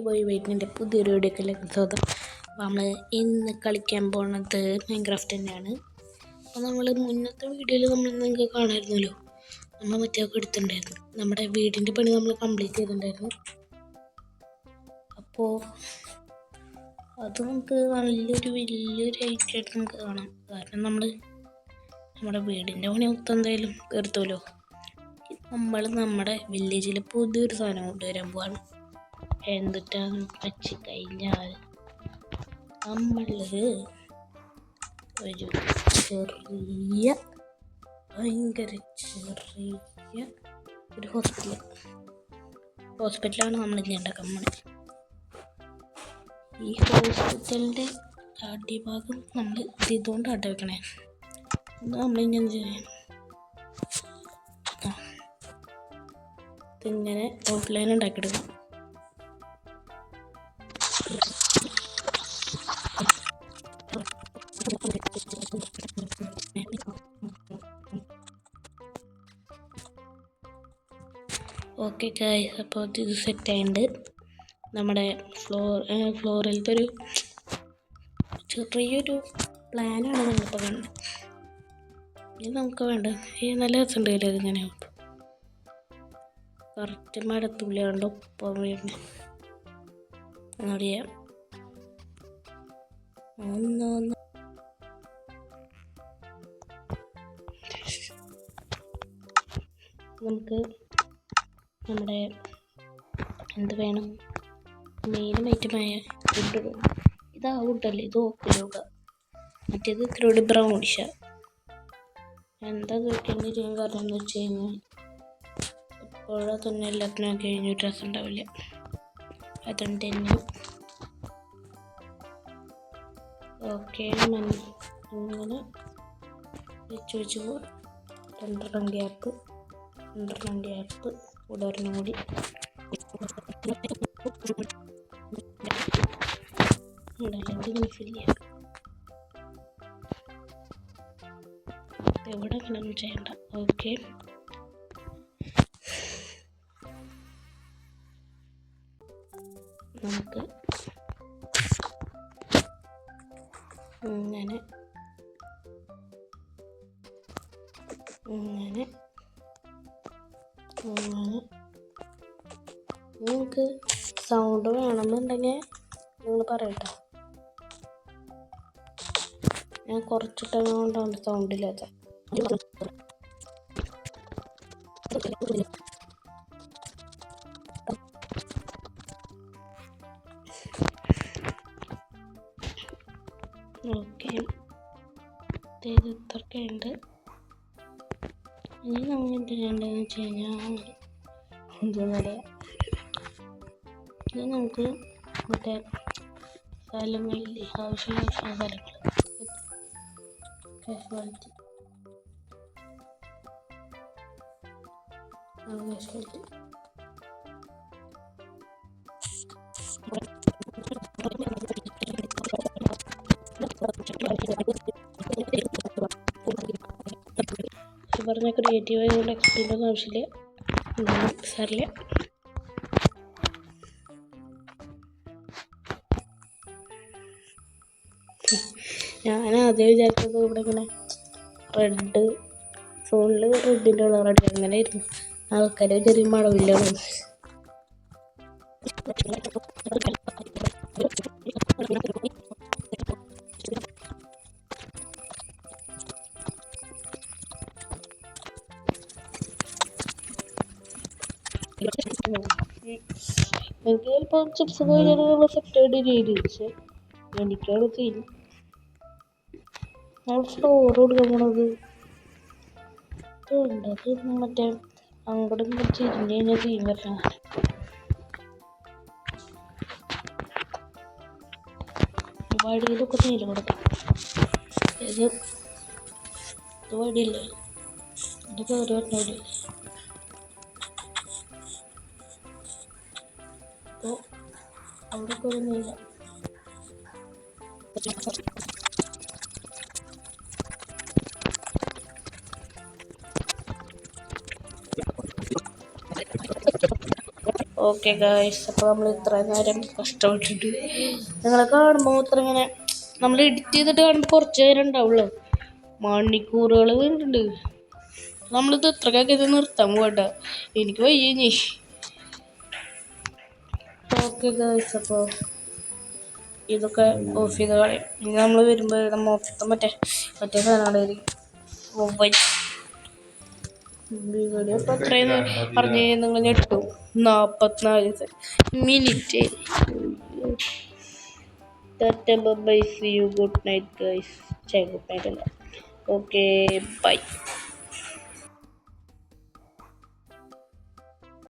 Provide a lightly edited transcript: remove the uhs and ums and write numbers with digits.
പോയി വെയിറ്റിൻ്റെ പുതിയൊരു വീഡിയോയിലേക്ക് സ്വാഗതം. അപ്പോൾ നമ്മൾ ഇന്ന് കളിക്കാൻ പോകുന്നത് മൈൻക്രാഫ്റ്റ് തന്നെയാണ്. അപ്പോൾ നമ്മൾ മുന്നത്തെ വീഡിയോയിൽ നിങ്ങൾക്ക് കാണാമായിരുന്നല്ലോ, നമ്മൾ മറ്റേതൊക്കെ എടുത്തിട്ടുണ്ടായിരുന്നു. നമ്മുടെ വീടിൻ്റെ പണി നമ്മൾ കംപ്ലീറ്റ് ചെയ്തിട്ടുണ്ടായിരുന്നു. അപ്പോൾ അത് നമുക്ക് വലിയൊരു ഐറ്റായിട്ട് നമുക്ക് കാണാം. കാരണം നമ്മുടെ വീടിൻ്റെ പണി മൊത്തം എന്തായാലും തീർത്തുമല്ലോ. നമ്മൾ നമ്മുടെ വില്ലേജിൽ പുതിയൊരു സാധനം കൊണ്ടുവരാൻ പോവാണ്. എന്നിട്ടാണ് വെച്ച് കഴിഞ്ഞാൽ നമ്മളൊരു ഭയങ്കര ചെറിയ ഒരു ഹോസ്പിറ്റലാണ് നമ്മൾ ഇനി ഉണ്ടാക്കാൻ പോകുന്നത്. ഈ ഹോസ്പിറ്റലിൻ്റെ അടിഭാഗം നമ്മൾ ഇതുകൊണ്ട് അടവെക്കണേ. നമ്മളിങ്ങനെ ചെയ്യാം, ഇതിങ്ങനെ ഔട്ട്ലൈൻ ഉണ്ടാക്കിയെടുക്കാം. ഓക്കെ ഗായ്സ്, അപ്പോൾ ഇത് സെറ്റായിട്ടുണ്ട്. നമ്മുടെ ഫ്ലോറിലത്തെ ഒരു ചെറിയൊരു പ്ലാനാണ് നമ്മളിപ്പോൾ കണ്ടത്. ഇത് നമുക്ക് വേണ്ട നല്ല രസമുണ്ട്. ഇതിങ്ങനെ കറക്റ്റ് മരത്തുള്ളി കൊണ്ട് ഒപ്പം വീടിന് അറിയാം. ഒന്ന് നമുക്ക് നമ്മുടെ എന്ത് വേണം, മെയിനും ഐറ്റമായ ഫുഡ്. ഇതാ ഫുഡല്ലേ, ഇത് ഓക്കിലോക. മറ്റേത് ഇത്തിരി ബ്രൗണിഷ. എന്താ ചോദിക്കേണ്ടി ചെയ്യാൻ കാരണം എന്ന് വെച്ച് കഴിഞ്ഞാൽ ഇപ്പോഴെ തന്നെ എല്ലാത്തിനും കഴിഞ്ഞ ഡ്രസ്സ് ഉണ്ടാവില്ല. അതുകൊണ്ട് തന്നെ ഓക്കെ ഇങ്ങനെ വെച്ച് പോവാം. രണ്ടെണ്ണം ഗ്യാപ്പ് കൂടെ ഒരെണ്ണം കൂടി. ഇങ്ങനെ ഫില്ല് ചെയ്യാം. എവിടെ വേണമെങ്കിലും ചെയ്യണ്ട. ഓക്കെ, നമുക്ക് ഇങ്ങനെ നിങ്ങൾക്ക് സൗണ്ട് വേണമെന്നുണ്ടെങ്കിൽ നിങ്ങൾ പറയട്ടോ. ഞാൻ കുറച്ചിട്ടത് കൊണ്ടാണ് സൗണ്ട് ഇല്ലാത്ത. ഓക്കെ, ഇത്രയൊക്കെയുണ്ട്. ഇനി നമ്മൾ എന്ത് ചെയ്യേണ്ടതെന്ന് വെച്ച് കഴിഞ്ഞാൽ എന്താ പറയുക, ഇനി നമുക്ക് മറ്റേ സ്ഥലങ്ങളില്ലേ, ആവശ്യമുള്ള സ്ഥലങ്ങൾ കാഷ്വാലിറ്റി പറഞ്ഞ ക്രിയേറ്റീവായി കൊണ്ട് എക്സ്പ്ലെയിൻ ഒന്നും ആവശ്യമില്ല. സാറില്ല, ഞാൻ ആദ്യം വിചാരിച്ചത് ഇവിടെ ഇങ്ങനെ റെഡ് ഫോണിൽ റെഡിൻ്റെ കളർ അടിക്കണം, അങ്ങനെ ആയിരുന്നു. ആൾക്കാരെ ചെറിയ മഴവില്ലാണ്. എനിക്ക് ചിലപ്പോൾ ചിപ്സ് പോയി സെറ്റായിട്ട് രീതി, പക്ഷെ എനിക്കത് ചെയ്യും. ഫ്ലോർ കൊടുക്കാൻ പോണത് അത് മറ്റേ അങ്ങോട്ട് ചിരിഞ്ഞ് കഴിഞ്ഞാൽ തീം വരണം. വടിയിലൊക്കെ നീല കൊടുക്കാം. ഇത് വടിയല്ലേ, ഇത് കയറി വരണ വടി. അപ്പോൾ അവിടെ കയറി നീല. ഓക്കെ ഗായ്സ്, അപ്പോൾ നമ്മൾ ഇത്ര നേരം കഷ്ടപ്പെട്ടിട്ട് നിങ്ങളെ കാണുമ്പോൾ മാത്രം ഇങ്ങനെ നമ്മൾ എഡിറ്റ് ചെയ്തിട്ട് കാണുമ്പോൾ കുറച്ച് നേരം ഉണ്ടാവുള്ളൂ, മണിക്കൂറുകൾ വേണ്ടിട്ടുണ്ട്. നമ്മളിത് ഇത്രക്കൊക്കെ ഇത് നിർത്താൻ പോകട്ടെ, എനിക്ക് വയ്യേ. ഓക്കെ ഗായ്സ്, അപ്പോൾ ഇതൊക്കെ ഓഫ് ചെയ്ത് കളയും. ഇനി നമ്മൾ വരുമ്പോൾ മൊത്തം മറ്റേ സാധനങ്ങളായിരിക്കും. വീഡിയോ ഇപ്പോൾ അത്രയും പറഞ്ഞ് നിങ്ങൾ ഞെട്ടു. 44 minute. Bye, see you, good night guys. Good night അല്ല, ഓക്കെ ബൈ.